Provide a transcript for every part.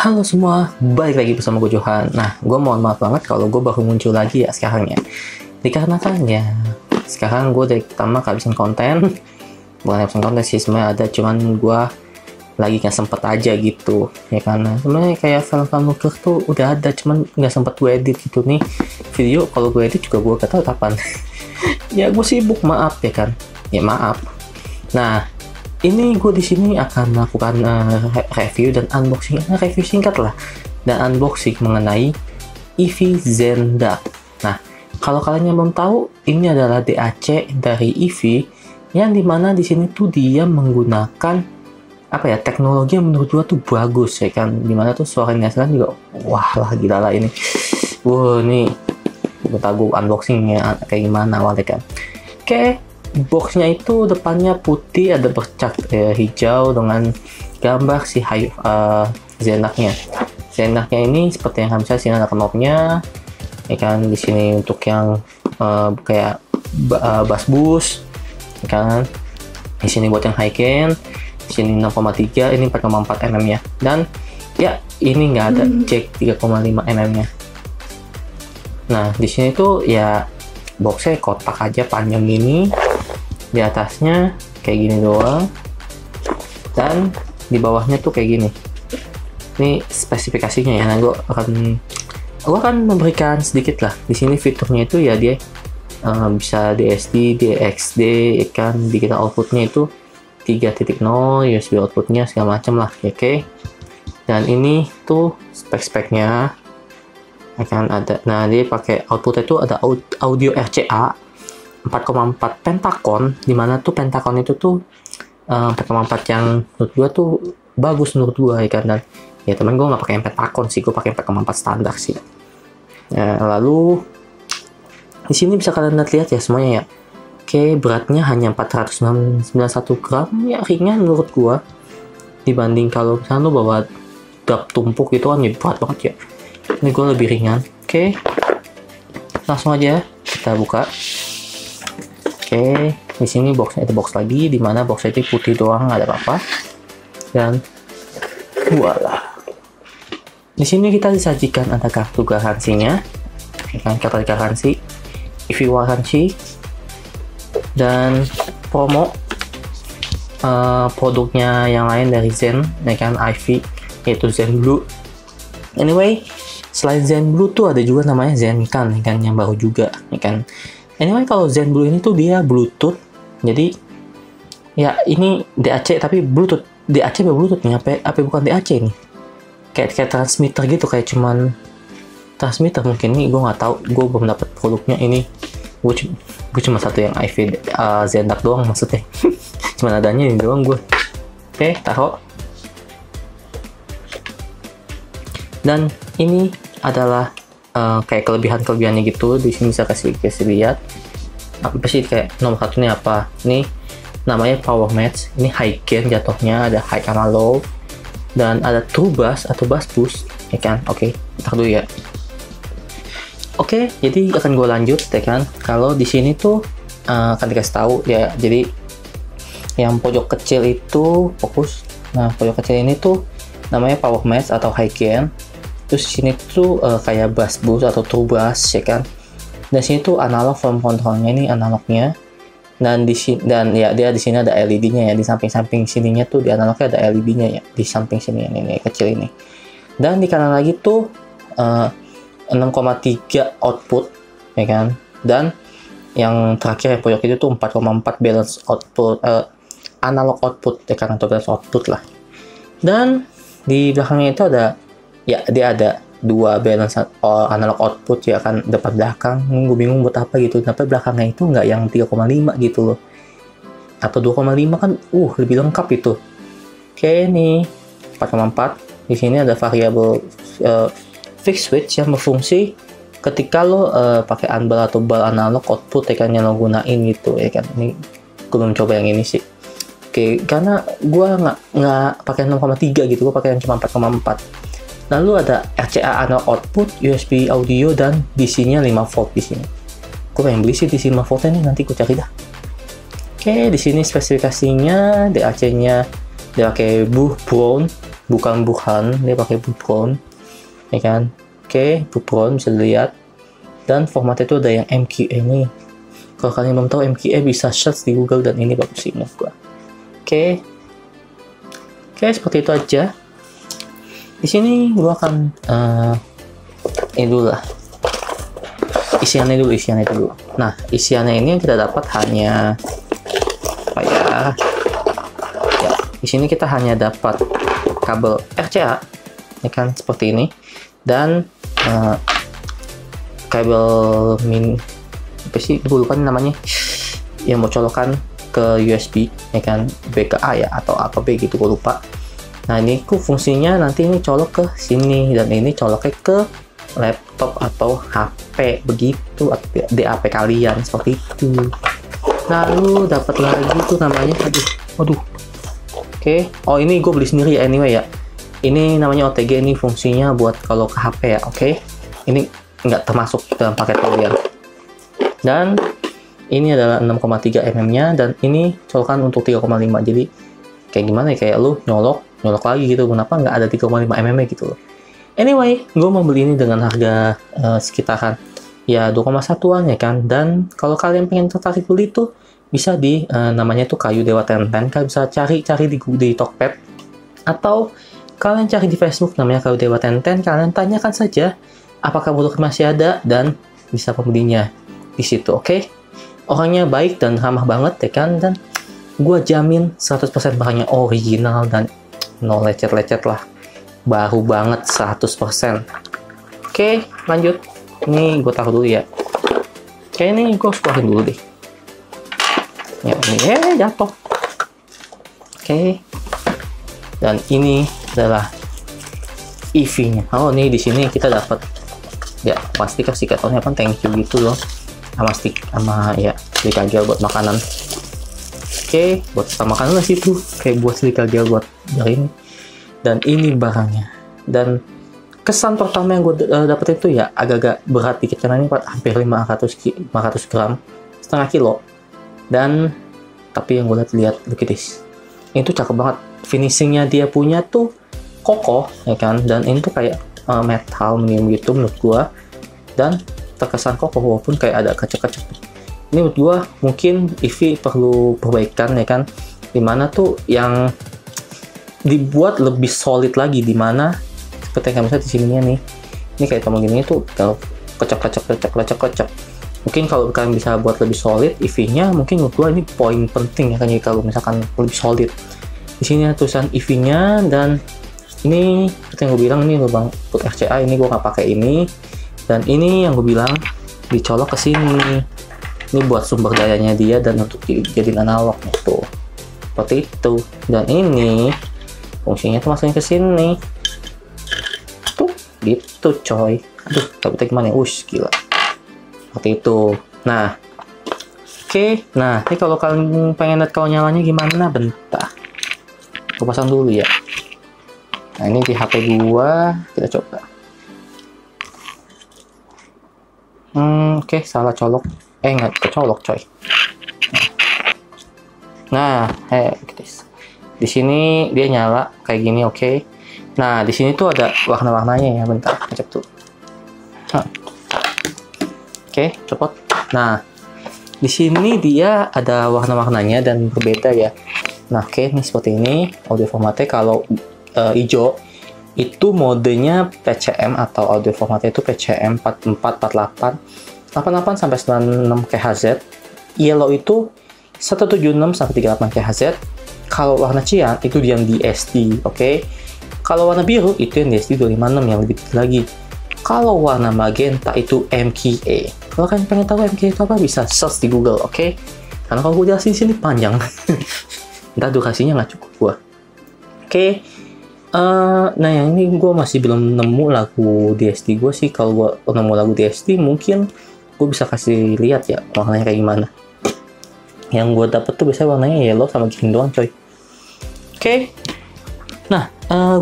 Halo semua, balik lagi bersama gue Johan. Nah, gue mohon maaf banget kalau gue baru muncul lagi ya sekarang ya. Dikarenakan ya, sekarang gue dari pertama kehabisan konten. Bukan kehabisan konten sih, sebenarnya ada, cuman gue lagi nggak sempet aja gitu. Ya karena sebenarnya kayak film-film nuker tuh udah ada, cuman nggak sempet gue edit gitu nih. Video kalau gue edit juga gue gak tahu kapan. Ya gue sibuk, maaf ya kan. Ya maaf. Nah, ini gue di sini akan melakukan review dan unboxing, review singkat lah, dan unboxing mengenai Eevee Zen Dark. Nah, kalau kalian yang belum tahu, ini adalah DAC dari Eevee, yang dimana di sini tuh dia menggunakan apa ya, teknologi yang menurut gue tuh bagus ya kan, dimana tuh suaranya sekarang juga wah lah, gila lah ini. Wah, ini bentar gue unboxingnya kayak gimana awalnya kan. Oke. Boxnya itu depannya putih, ada bercak hijau dengan gambar si Zendarknya. Zendarknya ini seperti yang kalian bisa sini ada knobnya, ya kan. Di sini untuk yang kayak bass boost, ya kan. Di sini buat yang high gain. Di sini 6,3, ini 4,4 mm nya. Dan ya ini nggak ada jack 3,5 mm nya. Nah di sini tuh ya boxnya kotak aja panjang gini. Di atasnya kayak gini doang, dan di bawahnya tuh kayak gini. Ini spesifikasinya ya. Nah, gue akan memberikan sedikit lah. Di sini fiturnya itu ya dia bisa DSD, DXD, kan digital outputnya itu 3.0, USB outputnya segala macam lah, oke. Dan ini tuh spek-speknya akan ada. Nah, dia pakai outputnya itu ada audio RCA 4,4 Pentagon, dimana tuh Pentagon itu tuh 4,4 yang menurut gua tuh bagus menurut gua ya kan. Dan ya temen gua nggak pakai yang Pentagon sih, gua pakai 4,4 standar sih. Lalu di sini bisa kalian lihat ya semuanya ya. Oke, beratnya hanya 491 gram, ya ringan menurut gua. Dibanding kalau misalnya lu bawa dap tumpuk itu kan ya berat banget ya. Ini gua lebih ringan. Oke, langsung aja kita buka. Oke, di sini boxnya ada box lagi, dimana boxnya itu putih doang, nggak ada apa-apa. Dan voila. Di sini kita disajikan ada kartu garansinya, kan, kartu garansi, Eevee warranty, dan promo produknya yang lain dari Zen, ya kan, Eevee, yaitu Zen Blue. Anyway, selain Zen Blue tuh ada juga namanya Zenkan, ya kan, yang baru juga, ya kan. Anyway, kalau Zen Blue ini tuh dia Bluetooth. Jadi ya ini DAC tapi Bluetooth. DAC apa Bluetooth nih? Apa bukan DAC nih? Kayak transmitter gitu, kayak cuman transmitter mungkin. Nih gue nggak tahu, gue belum dapat produknya ini. Gue cuma satu yang Eevee Zendark doang maksudnya. Cuman adanya ini doang gue. Oke, taruh. Dan ini adalah kayak kelebihannya gitu. Di sini bisa kasih lihat apa sih, kayak nomor satunya apa. Ini namanya power match, ini high gain jatuhnya, ada high sama low, dan ada true bass atau bass boost, ya kan. Oke, ntar dulu ya. Oke, jadi akan gue lanjut ya kan. Kalau di sini tuh akan dikasih tahu ya, jadi yang pojok kecil itu fokus. Nah, pojok kecil ini tuh namanya power match atau high gain. Terus sini tuh kayak bass boost atau true bass, ya kan. Dan sini tuh analog volume controlnya, ini analognya. Dan di sini, dan ya dia di sini ada LED-nya ya, di samping-samping sininya tuh di analognya ada LED-nya ya, di samping sini ini kecil ini. Dan di kanan lagi tuh 6,3 output, ya kan. Dan yang terakhir yang pojok itu tuh 4,4 balance output, analog output, ya kan, atau balance output lah. Dan di belakangnya itu ada, ya dia ada dua balance analog output ya kan, depan belakang. Gue bingung buat apa gitu, tapi belakangnya itu nggak yang 3,5 gitu loh, atau 2,5 kan lebih lengkap itu. Oke, nih 4,4. Di sini ada variabel fixed switch yang berfungsi ketika lo pakai unbal atau bal analog output, ya kan, yang lo gunain gitu, ya kan. Ini gue belum coba yang ini sih. Oke, karena gue nggak pakai 6,3 gitu, gue pakai yang cuma 4,4. Lalu ada RCA analog output, USB audio, dan DC-nya 5 volt di sini. Gue pengen beli sih DC 5 volt nih, nanti gue cari dah. Oke, di sini spesifikasinya DAC-nya dia pakai Blue Brown bukan Burhan, dia pakai Bulltron, ya kan? Oke, Bulltron bisa dilihat. Dan formatnya itu ada yang MQA nih. Kalau kalian belum tahu, MQA bisa search di Google dan ini bagus sih menurut gua. Oke, seperti itu aja. Di sini gua akan ini dulu lah. Isiannya dulu. Nah, isiannya ini yang kita dapat hanya apa ya? Ya, di sini kita hanya dapat kabel RCA, ya kan, seperti ini, dan kabel apa sih, gue lupa namanya, yang mau colokan ke USB, ya kan, B ke A ya, atau A ke B gitu, gue lupa. Nah, ini fungsinya nanti ini colok ke sini, dan ini coloknya ke laptop atau HP begitu, DAP kalian seperti itu. Lalu dapat lagi tuh namanya, aduh. Oke. Oh, ini gue beli sendiri ya, anyway ya. Ini namanya OTG, ini fungsinya buat kalau ke HP ya, oke. Ini nggak termasuk dalam paket kalian. Dan ini adalah 6,3 mm nya, dan ini colokan untuk 3,5. Jadi kayak gimana ya, kayak lu nyolok lagi gitu, kenapa nggak ada 3,5 mm gitu loh. Anyway, gue mau beli ini dengan harga sekitaran ya 2,1an ya kan. Dan kalau kalian pengen tertarik beli itu bisa di namanya tuh Kayu Dewa Tenten. Kalian bisa cari di Tokped, atau kalian cari di Facebook namanya Kayu Dewa Tenten. Kalian tanyakan saja apakah produk masih ada, dan bisa pembelinya di situ, oke? Orangnya baik dan ramah banget ya kan, dan gue jamin 100% barangnya original dan no lecet-lecet lah, baru banget 100%. Oke, lanjut. Ini gue taruh dulu ya. Kayak ini gue keluarin dulu deh. Ya, ini jatuh. Oke. Dan ini adalah EV-nya. Oh, nih di sini kita dapat ya pasti kasih kartonnya apa, thank you gitu loh, sama ya silika gel buat makanan. Oke, buat makanan lah situ, kayak buat silika gel buat dari ini. Dan ini barangnya. Dan kesan pertama yang gue dapet itu ya agak-agak berat dikit, karena ini hampir 500 gram, setengah kilo. Dan tapi yang gue lihat look at this, ini tuh cakep banget, finishingnya dia punya tuh kokoh ya kan, dan ini tuh kayak metal medium gitu menurut gua, dan terkesan kokoh walaupun kayak ada kecek-kecek. Ini menurut gua mungkin EV perlu perbaikan ya kan, dimana tuh yang dibuat lebih solid lagi, dimana seperti yang misalnya di sininya nih, ini kayak tombol gini tuh kalau kecek. Mungkin kalau kalian bisa buat lebih solid EV-nya, mungkin menurut gua ini poin penting ya kan, jadi kalau misalkan lebih solid. Di sini ada tulisan EV-nya, dan ini seperti yang gue bilang, ini lubang put RCA, ini gue nggak pakai ini. Dan ini yang gue bilang dicolok ke sini, ini buat sumber dayanya dia dan untuk dijadiin analog gitu, seperti itu. Dan ini fungsinya tuh masukin ke sini tuh gitu coy. Aduh, dapetnya gimana ya, gila, seperti itu. Nah, oke. Nah, ini kalau kalian pengen lihat kalau nyalanya gimana, bentar gue pasang dulu ya. Nah, ini di HP gua, kita coba. Oke, salah colok. Nggak kecolok coy. Nah, guys. Di sini dia nyala kayak gini, oke. Nah, di sini tuh ada warna-warnanya ya, bentar, cek tuh. Oke, copot. Nah, di sini dia ada warna-warnanya dan berbeda ya. Nah, oke, ini seperti ini audio formatnya. Kalau hijau itu modenya PCM, atau audio formatnya itu PCM 44, 88 sampai 96 kHz. Yellow itu 176 sampai 38 kHz. Kalau warna cian itu yang DSD, oke. Kalau warna biru itu yang DSD 256 yang lebih tinggi lagi. Kalau warna magenta itu MKA. Kalau kalian pengen tahu MKA itu apa, bisa search di Google, oke. Karena kalau gue jelasin di sini panjang. Ntar durasinya nggak cukup gua. Oke. Nah, yang ini gue masih belum nemu lagu DSD gue sih. Kalau gue nemu lagu DSD, mungkin gue bisa kasih lihat ya warnanya kayak gimana. Yang gue dapet tuh biasanya warnanya yellow sama green doang coy. Oke. Nah,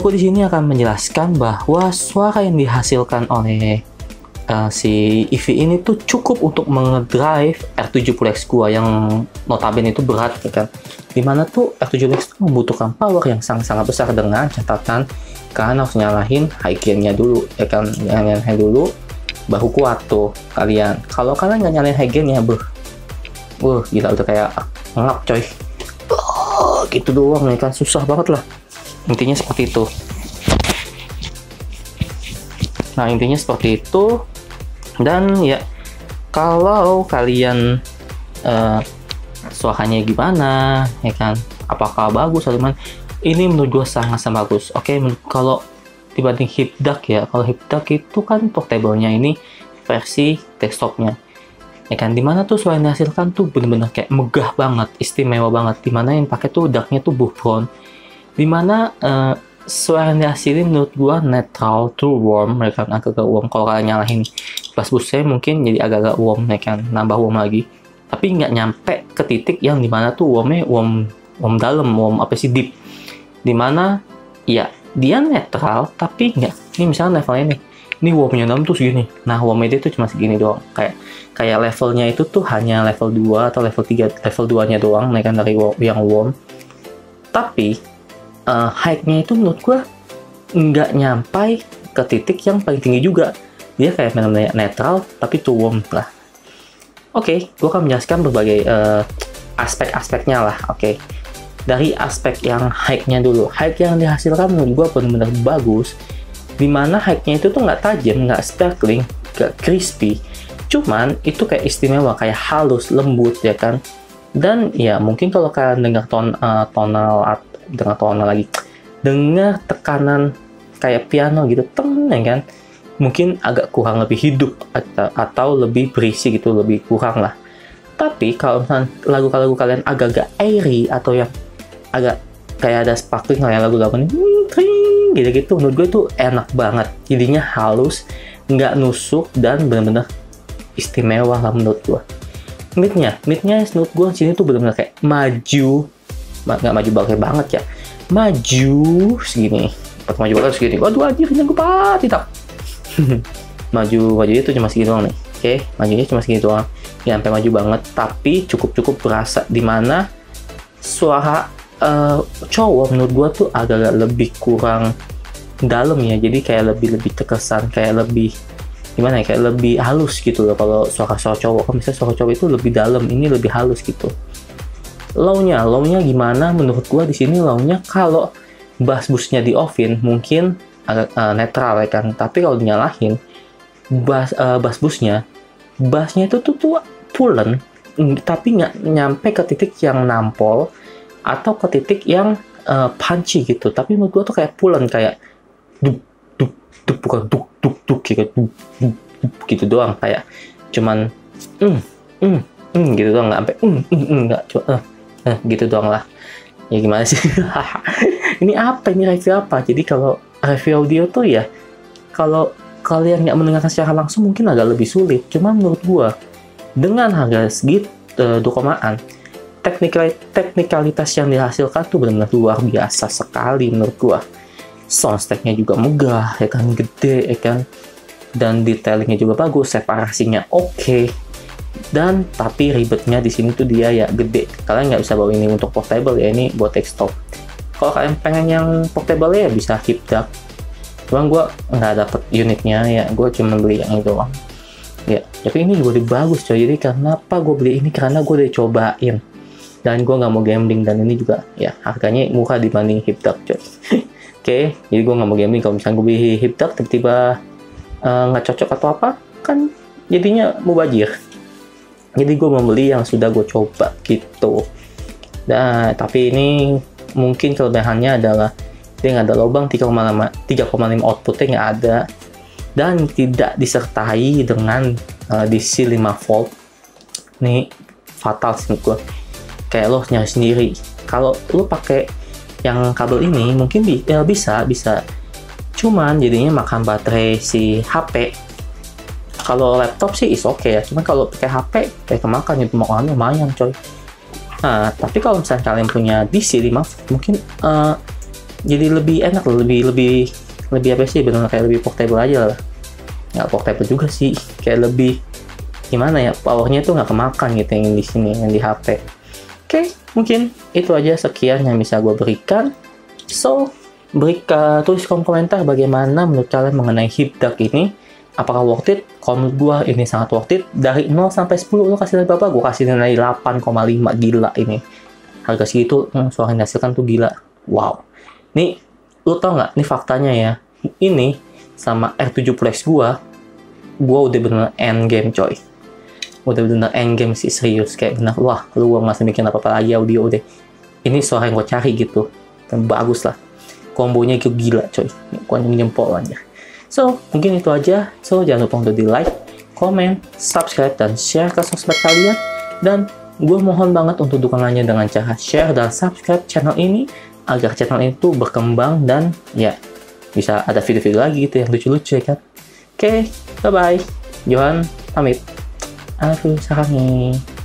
gue di sini akan menjelaskan bahwa suara yang dihasilkan oleh si EV ini tuh cukup untuk mengedrive R70X gua yang notabene itu berat ya kan. Dimana tuh R70X itu membutuhkan power yang sangat-sangat besar, dengan catatan kalian harus nyalahin high gear-nya dulu ya kan. Nyalahin high dulu baru kuat tuh kalian. Kalau kalian nggak nyalahin high gear-nya, gila udah kayak ngap coy. Gitu doang ya kan, susah banget lah. Intinya seperti itu. Nah, intinya seperti itu. Dan ya, kalau kalian suaranya gimana ya kan, apakah bagus atau gimana, ini menurut gue sangat-sangat bagus. Oke, kalau dibanding Hipduk ya, kalau Hipduk itu kan portable-nya, ini versi desktopnya ya kan, dimana tuh suara yang dihasilkan tuh bener-bener kayak megah banget, istimewa banget. Dimana yang pakai tuh DUC-nya tuh Buffon, dimana suara yang dihasilin menurut gua netral to warm, mereka agak-agak warm. Kalau kalian nyalahin bass boost-nya mungkin jadi agak-agak warm ya kan, nambah warm lagi, tapi nggak nyampe ke titik yang dimana tuh warmnya warm dalam, warm apa sih, deep. Dimana ya dia netral tapi nggak, ini misalnya levelnya nih, ini warmnya dalam tuh segini, nah warmnya dia tuh cuma segini doang, kayak levelnya itu tuh hanya level 2 atau level 3, level 2 nya doang ya kan dari yang warm. Tapi high-nya itu menurut gue nggak nyampai ke titik yang paling tinggi juga. Dia kayak benar-benar netral, tapi tuh warm lah. Oke, gue akan menjelaskan berbagai aspek-aspeknya lah. Oke. Dari aspek yang high-nya dulu. High yang dihasilkan menurut gue benar-benar bagus. Dimana high-nya itu tuh nggak tajam, nggak sparkling, nggak crispy. Cuman itu kayak istimewa, kayak halus, lembut ya kan. Dan ya mungkin kalau kalian dengar tonal lagi, dengar tekanan kayak piano gitu, teng ya kan, mungkin agak kurang lebih hidup atau lebih berisi gitu, lebih kurang lah. Tapi kalau misalnya lagu-lagu kalian agak-agak airy atau yang agak kayak ada sparkling kayak lagu-lagu ini gitu-gitu, menurut gue itu enak banget, jadinya halus, nggak nusuk, dan bener-bener istimewa lah menurut gue. Midnya menurut gue sini tuh bener-bener kayak maju, nggak maju banget ya, maju segini, maju banget segini, waduh anjir ini gue tidak maju itu cuma segini doang nih. Oke, majunya cuma segini doang, ya sampai maju banget, tapi cukup berasa. Dimana suara cowok menurut gue tuh agak lebih kurang dalam ya, jadi kayak lebih terkesan kayak lebih gimana ya, kayak lebih halus gitu loh. Kalau suara cowok, kalau misalnya suara cowok itu lebih dalam, ini lebih halus gitu. Low-nya gimana menurut gua di sini? Low-nya kalau bass boost-nya di off-in mungkin agak netral ya kan, tapi kalau dinyalahin bass boost-nya, bass-nya itu tuh pulen, tapi nggak nyampe ke titik yang nampol atau ke titik yang punchy gitu. Tapi menurut gua tuh kayak pulen, kayak duk bukan duk gitu doang, kayak cuman gitu doang, nggak sampai nggak cuma gitu doang lah. Ya gimana sih? Ini review apa? Jadi kalau review audio tuh ya, kalau kalian nggak mendengarkan secara langsung mungkin agak lebih sulit. Cuma menurut gua dengan harga segitu 2,an, teknikalitas yang dihasilkan tuh benar-benar luar biasa sekali menurut gua. Soundstack-nya juga megah ya kan, gede ya kan, dan detailingnya juga bagus, separasinya oke. Dan tapi ribetnya di sini tuh dia ya gede, kalian nggak bisa bawa ini untuk portable ya, ini buat desktop. Kalau kalian pengen yang portable ya bisa Hipduk, cuman gue nggak dapet unitnya ya, gue cuma beli yang itu doang ya. Tapi ini juga bagus coy. Jadi kenapa gue beli ini, karena gue udah cobain dan gue nggak mau gambling, dan ini juga ya harganya murah dibanding Hipduk coy. Oke, jadi gue nggak mau gambling. Kalau misalnya gue beli Hipduk tiba-tiba nggak cocok atau apa, kan jadinya mubazir. Jadi gue membeli yang sudah gue coba gitu. Nah, tapi ini mungkin kelebihannya adalah dia nggak ada lubang, 3,5 outputnya nggak ada, dan tidak disertai dengan DC 5 volt. Nih fatal sih menurut gue. Kayak lo nyari sendiri. Kalau lo pakai yang kabel ini mungkin bisa. Cuman jadinya makan baterai si HP. Kalau laptop sih is oke ya. Cuman kalau pakai HP kayak kemakan itu makannya lumayan coy. Nah, tapi kalau misalnya kalian punya DC 5 mungkin jadi lebih enak, lebih apa sih, benar kayak lebih portable aja lah. nggak portable juga sih, kayak lebih gimana ya, powernya tuh nggak kemakan gitu yang di sini, yang di HP. Oke, mungkin itu aja sekian yang bisa gue berikan. So, tulis kolom komentar bagaimana menurut kalian mengenai Hipdug ini. Apakah worth it? Kalau menurut gue ini sangat worth it. Dari 0 sampai 10 lo kasih nilai berapa? Gue kasih nilai 8,5. Gila ini. Harga segitu suara yang dihasilkan tuh gila. Wow. Nih, lo tau nggak? Ini faktanya ya. Ini sama R70X gue udah bener end game coy. Udah bener end game sih, serius. Kayak bener, wah lu gak masih bikin apa-apa lagi audio deh. Ini suara yang gue cari gitu. Dan bagus lah. Kombonya itu gila coy. Gue jempol aja. So, mungkin itu aja. So, jangan lupa untuk di like, comment, subscribe, dan share ke sosmed kalian. Dan gue mohon banget untuk dukungannya dengan cara share dan subscribe channel ini agar channel itu berkembang dan ya bisa ada video-video lagi gitu yang lucu-lucu ya kan. Oke, bye-bye. Johan pamit. Aduh, sarang nih.